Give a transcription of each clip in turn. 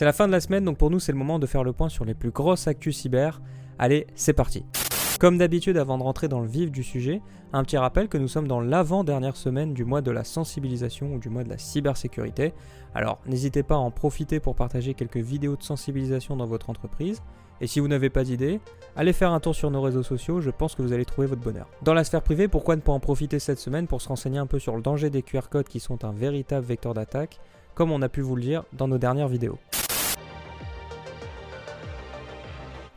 C'est la fin de la semaine, donc pour nous c'est le moment de faire le point sur les plus grosses actus cyber. Allez, c'est parti. Comme d'habitude, avant de rentrer dans le vif du sujet, un petit rappel que nous sommes dans l'avant-dernière semaine du mois de la sensibilisation ou du mois de la cybersécurité. Alors n'hésitez pas à en profiter pour partager quelques vidéos de sensibilisation dans votre entreprise. Et si vous n'avez pas d'idée, allez faire un tour sur nos réseaux sociaux, je pense que vous allez trouver votre bonheur. Dans la sphère privée, pourquoi ne pas en profiter cette semaine pour se renseigner un peu sur le danger des QR codes qui sont un véritable vecteur d'attaque, comme on a pu vous le dire dans nos dernières vidéos.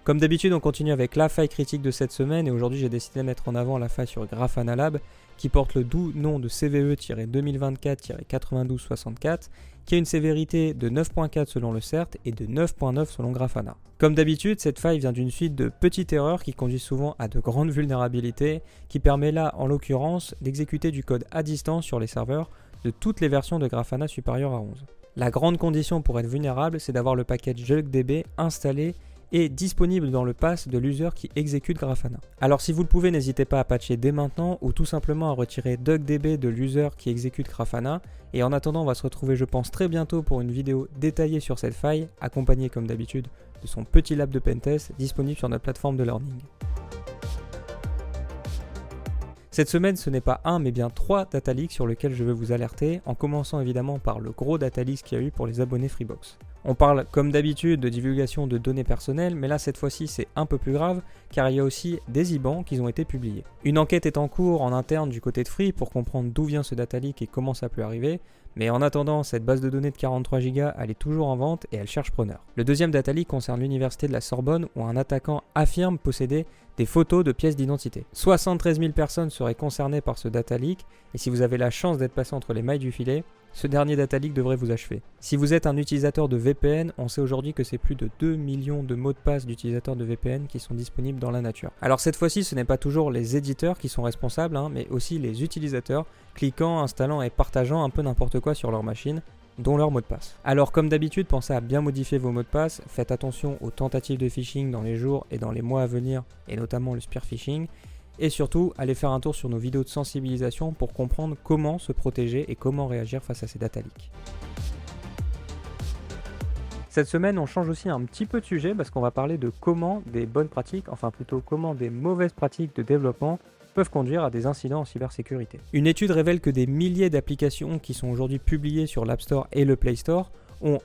Comme d'habitude, on continue avec la faille critique de cette semaine et aujourd'hui j'ai décidé de mettre en avant la faille sur Grafana Lab qui porte le doux nom de CVE-2024-9264 qui a une sévérité de 9.4 selon le CERT et de 9.9 selon Grafana. Comme d'habitude, cette faille vient d'une suite de petites erreurs qui conduisent souvent à de grandes vulnérabilités qui permet là, en l'occurrence, d'exécuter du code à distance sur les serveurs de toutes les versions de Grafana supérieures à 11. La grande condition pour être vulnérable, c'est d'avoir le package JunkDB installé et disponible dans le pass de l'user qui exécute Grafana. Alors si vous le pouvez, n'hésitez pas à patcher dès maintenant ou tout simplement à retirer DuckDB de l'user qui exécute Grafana. Et en attendant, on va se retrouver je pense très bientôt pour une vidéo détaillée sur cette faille, accompagnée comme d'habitude de son petit lab de pentest disponible sur notre plateforme de learning. Cette semaine, ce n'est pas un mais bien 3 data leaks sur lesquels je veux vous alerter, en commençant évidemment par le gros data leak qu'il y a eu pour les abonnés Freebox. On parle comme d'habitude de divulgation de données personnelles, mais là cette fois-ci c'est un peu plus grave car il y a aussi des IBAN qui ont été publiés. Une enquête est en cours en interne du côté de Free pour comprendre d'où vient ce data leak et comment ça peut arriver, mais en attendant cette base de données de 43 Go elle est toujours en vente et elle cherche preneur. Le deuxième data leak concerne l'université de la Sorbonne où un attaquant affirme posséder des photos de pièces d'identité. 73 000 personnes seraient concernées par ce data leak et si vous avez la chance d'être passé entre les mailles du filet, ce dernier data leak devrait vous achever. Si vous êtes un utilisateur de VPN, on sait aujourd'hui que c'est plus de 2 millions de mots de passe d'utilisateurs de VPN qui sont disponibles dans la nature. Alors cette fois-ci, ce n'est pas toujours les éditeurs qui sont responsables, mais aussi les utilisateurs, cliquant, installant et partageant un peu n'importe quoi sur leur machine, dont leur mot de passe. Alors comme d'habitude, pensez à bien modifier vos mots de passe, faites attention aux tentatives de phishing dans les jours et dans les mois à venir, et notamment le spear phishing. Et surtout, allez faire un tour sur nos vidéos de sensibilisation pour comprendre comment se protéger et comment réagir face à ces data leaks. Cette semaine, on change aussi un petit peu de sujet parce qu'on va parler de comment des bonnes pratiques, enfin plutôt comment des mauvaises pratiques de développement peuvent conduire à des incidents en cybersécurité. Une étude révèle que des milliers d'applications qui sont aujourd'hui publiées sur l'App Store et le Play Store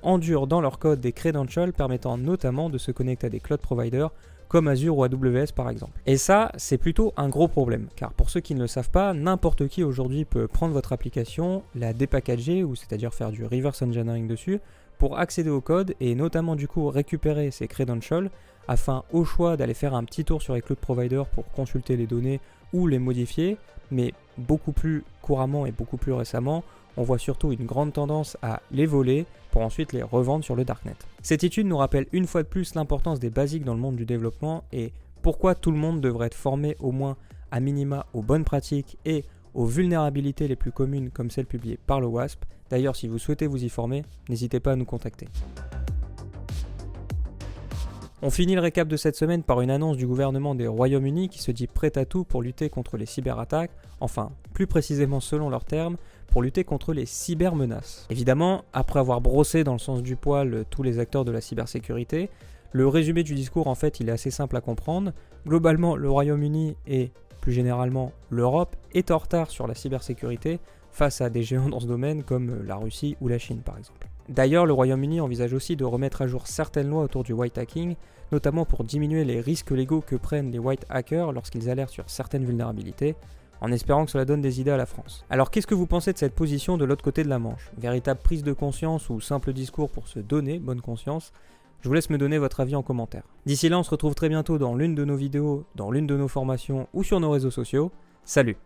endurent dans leur code des credentials permettant notamment de se connecter à des cloud providers comme Azure ou AWS par exemple. Et ça, c'est plutôt un gros problème, car pour ceux qui ne le savent pas, n'importe qui aujourd'hui peut prendre votre application, la dépackager, ou c'est-à-dire faire du reverse engineering dessus, pour accéder au code et notamment du coup récupérer ses credentials, afin au choix d'aller faire un petit tour sur les cloud providers pour consulter les données ou les modifier, mais beaucoup plus couramment et beaucoup plus récemment, on voit surtout une grande tendance à les voler pour ensuite les revendre sur le darknet. Cette étude nous rappelle une fois de plus l'importance des basiques dans le monde du développement et pourquoi tout le monde devrait être formé au moins à minima aux bonnes pratiques et aux vulnérabilités les plus communes comme celles publiées par le WASP. D'ailleurs, si vous souhaitez vous y former, n'hésitez pas à nous contacter. On finit le récap de cette semaine par une annonce du gouvernement des Royaumes-Unis qui se dit prêt à tout pour lutter contre les cyberattaques, enfin, plus précisément selon leurs termes, pour lutter contre les cybermenaces. Évidemment, après avoir brossé dans le sens du poil tous les acteurs de la cybersécurité, le résumé du discours en fait il est assez simple à comprendre. Globalement, le Royaume-Uni et plus généralement l'Europe est en retard sur la cybersécurité face à des géants dans ce domaine comme la Russie ou la Chine par exemple. D'ailleurs, le Royaume-Uni envisage aussi de remettre à jour certaines lois autour du white hacking, notamment pour diminuer les risques légaux que prennent les white hackers lorsqu'ils alertent sur certaines vulnérabilités, en espérant que cela donne des idées à la France. Alors qu'est-ce que vous pensez de cette position de l'autre côté de la Manche ? Véritable prise de conscience ou simple discours pour se donner bonne conscience ? Je vous laisse me donner votre avis en commentaire. D'ici là, on se retrouve très bientôt dans l'une de nos vidéos, dans l'une de nos formations ou sur nos réseaux sociaux. Salut !